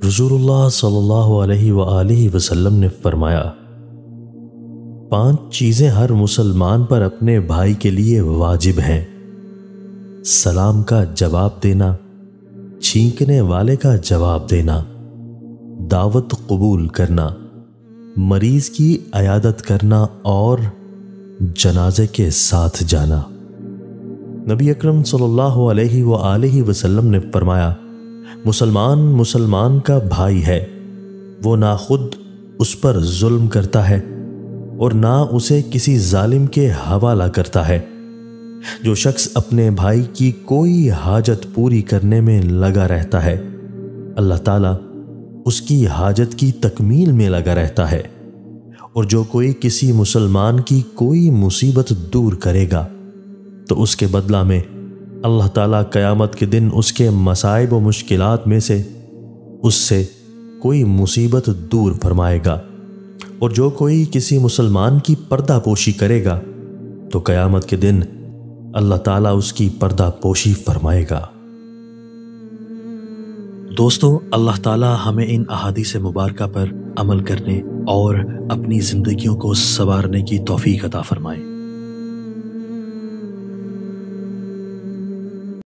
رسول اللہ صلی اللہ علیہ وآلہ وسلم نے فرمایا، 5 چیزیں ہر مسلمان پر اپنے بھائی کے لیے واجب ہیں: سلام کا جواب دینا، چھینکنے والے کا جواب دینا، دعوت قبول کرنا، مریض کی عیادت کرنا اور جنازے کے ساتھ جانا۔ نبی اکرم صلی اللہ علیہ وآلہ وسلم نے فرمایا، مسلمان کا بھائی ہے، وہ نہ خود اس پر ظلم کرتا ہے اور نہ اسے کسی ظالم کے حوالہ کرتا ہے۔ جو شخص اپنے بھائی کی کوئی حاجت پوری کرنے میں لگا رہتا ہے، اللہ تعالیٰ اس کی حاجت کی تکمیل میں لگا رہتا ہے، اور جو کوئی کسی مسلمان کی کوئی مصیبت دور کرے گا تو اس کے بدلہ میں اللہ تعالیٰ قیامت کے دن اس کے مصائب و مشکلات میں سے اس سے کوئی مصیبت دور فرمائے گا، اور جو کوئی کسی مسلمان کی پردہ پوشی کرے گا تو قیامت کے دن اللہ تعالیٰ اس کی پردہ پوشی فرمائے گا۔ دوستو، اللہ تعالیٰ ہمیں ان احادیث مبارکہ پر عمل کرنے اور اپنی زندگیوں کو سنوارنے کی توفیق عطا فرمائے۔